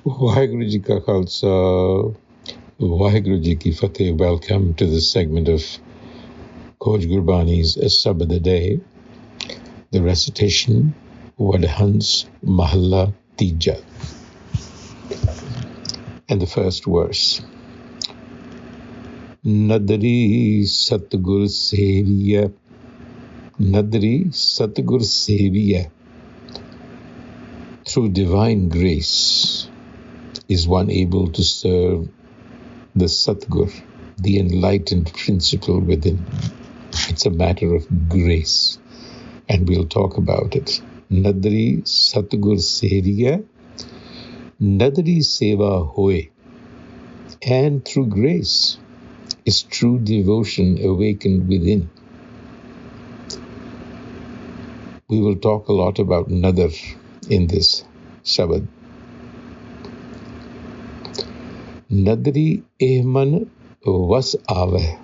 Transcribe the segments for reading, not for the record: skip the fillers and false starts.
Waheguru Ji Ka Khalsa, Waheguru Ji Ki Fateh. Welcome to this segment of Coach Gurbani's a-sabad-a-day, the recitation Vadhans Mahalla Tija. And the first verse. Nadari Satgur Seviai, Nadari Satgur Seviai. Through divine grace is one able to serve the Satgur, the enlightened principle within. It's a matter of grace, and we'll talk about it. Nadari Satgur Seviai, Nadari Seva Hoye. And through grace is true devotion awakened within. We will talk a lot about Nadar in this Shabad. Nadari ehman vas ave.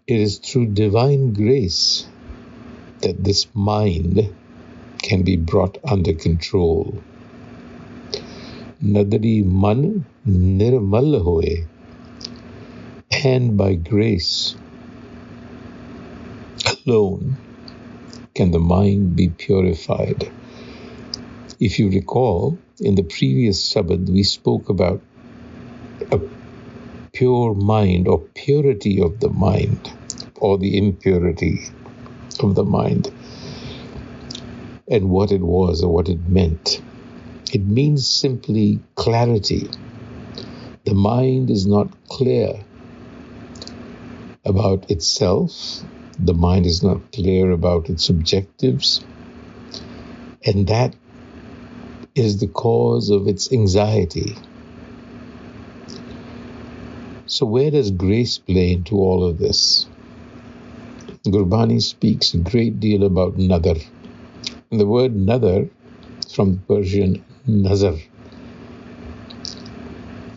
It is through divine grace that this mind can be brought under control. Nadari man nirmal hoye. And by grace alone can the mind be purified. If you recall, in the previous Sabbath, we spoke about a pure mind or purity of the mind or the impurity of the mind and what it was or what it meant. It means simply clarity. The mind is not clear about itself. The mind is not clear about its objectives. And that is the cause of its anxiety. So where does grace play into all of this? Gurbani speaks a great deal about nadar. And the word nadar, from the Persian nazar,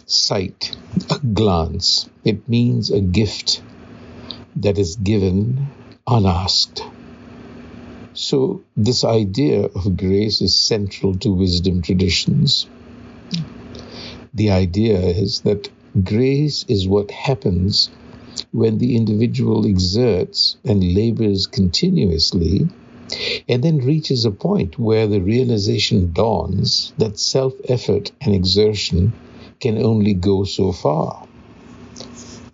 sight, a glance. It means a gift that is given unasked. So this idea of grace is central to wisdom traditions. The idea is that grace is what happens when the individual exerts and labors continuously and then reaches a point where the realization dawns that self-effort and exertion can only go so far,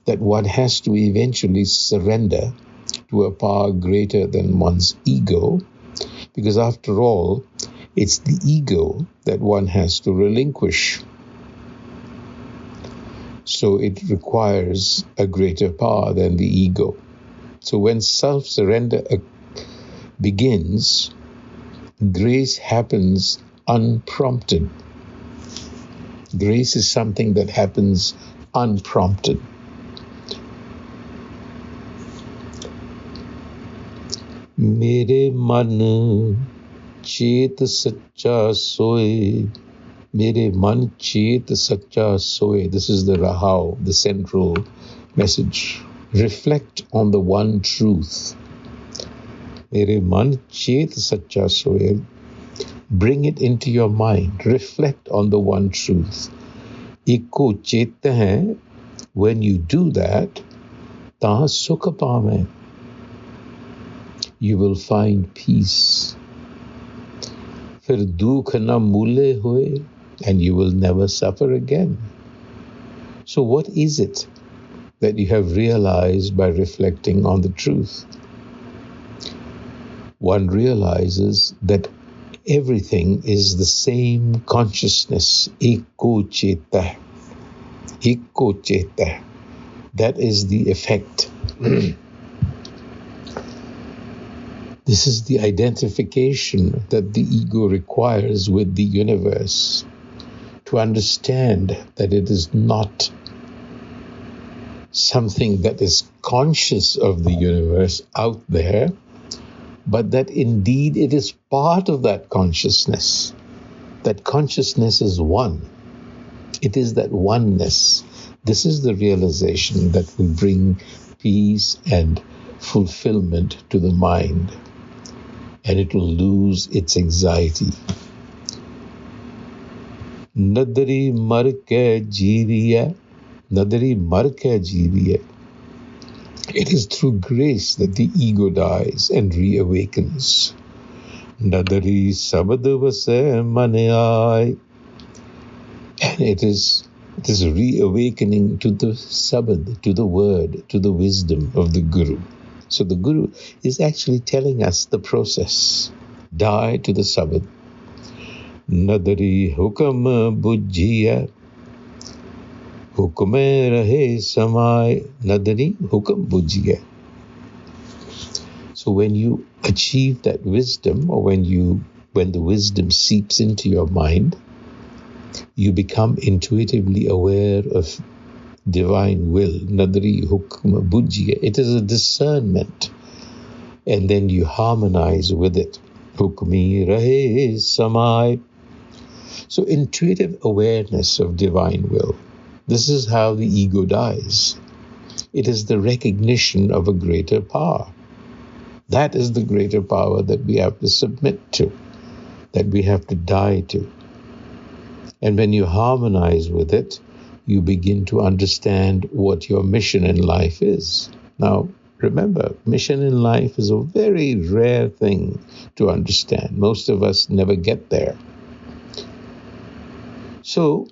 that one has to eventually surrender to a power greater than one's ego, because after all, it's the ego that one has to relinquish. So it requires a greater power than the ego. So when self-surrender begins, grace happens unprompted. Grace is something that happens unprompted. Mere man chet sacha soye. Mere man chet sacha soye. This is the Rahau, the central message. Reflect on the one truth. Mere man chet sacha soye. Bring it into your mind. Reflect on the one truth. Eko chet hai. When you do that, ta sukha paame. You will find peace. Fir dukh na mule hoye, and you will never suffer again. So what is it that you have realized by reflecting on the truth? One realizes that everything is the same consciousness. Eko cheta. Eko cheta. That is the effect. This is the identification that the ego requires with the universe, to understand that it is not something that is conscious of the universe out there, but that indeed it is part of that consciousness. That consciousness is one. It is that oneness. This is the realization that will bring peace and fulfillment to the mind, and it will lose its anxiety. Nadari marke jeeviya. Nadari marke jeeviya. It is through grace that the ego dies and reawakens. Nadari a-sabad-a-day. And it is reawakening to the sabad, to the word, to the wisdom of the Guru. So the Guru is actually telling us the process. Die to the sabad. Nadari hukam bujjiya. Hukume rahe samai. Nadari hukam bujjiya. So when you achieve that wisdom, or when the wisdom seeps into your mind, you become intuitively aware of divine will. Nadari hukma bujjiya. It is a discernment. And then you harmonize with it. Hukmi rahe samai. So intuitive awareness of divine will. This is how the ego dies. It is the recognition of a greater power. That is the greater power that we have to submit to, that we have to die to. And when you harmonize with it, you begin to understand what your mission in life is. Now, remember, mission in life is a very rare thing to understand. Most of us never get there. So,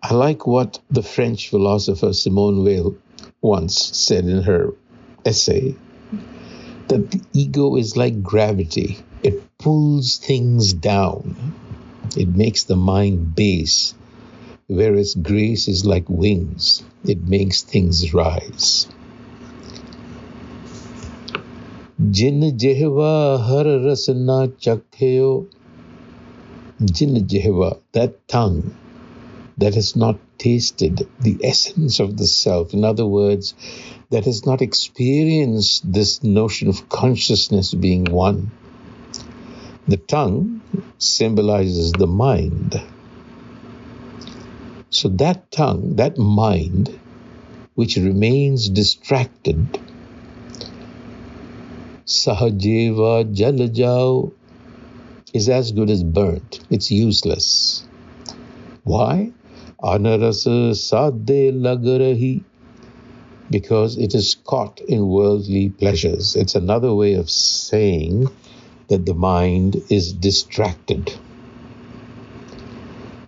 I like what the French philosopher Simone Weil once said in her essay, that the ego is like gravity. It pulls things down. It makes the mind base, whereas grace is like wings. It makes things rise. Jin jehva har rasna chakhyo. Jin jehva, that tongue that has not tasted the essence of the self. In other words, that has not experienced this notion of consciousness being one. The tongue symbolizes the mind. So that tongue, that mind, which remains distracted, sahajeva jalajao, is as good as burnt. It's useless. Why? Anarasa sadde lagarahi. Because it is caught in worldly pleasures. It's another way of saying that the mind is distracted.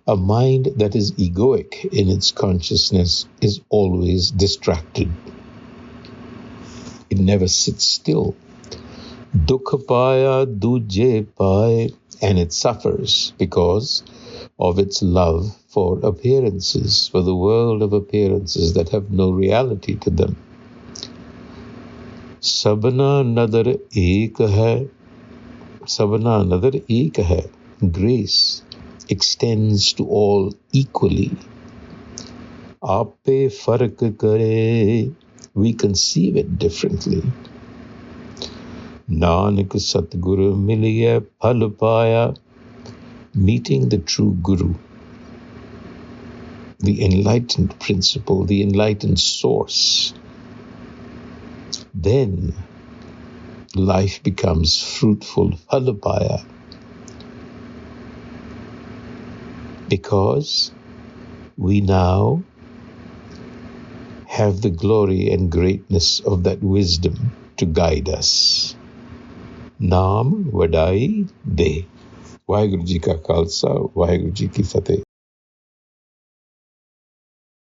A mind that is egoic in its consciousness is always distracted. It never sits still. Dukha paya duje pai, and it suffers because of its love for appearances, for the world of appearances that have no reality to them. Sabna nadar ek hai. Sabna nadar ek hai. Grace extends to all equally. Aape fark kare. We conceive it differently. Nanak Satgur miliye phal paya. Meeting the true Guru, the enlightened principle, the enlightened source, then life becomes fruitful, phalapaya, because we now have the glory and greatness of that wisdom to guide us. Naam vadai de. Waheguru ji ਕਾ ਖਾਲਸਾ, ਵਾਹਿਗੁਰੂ ਜੀ ਕੀ ਫਤਿਹ।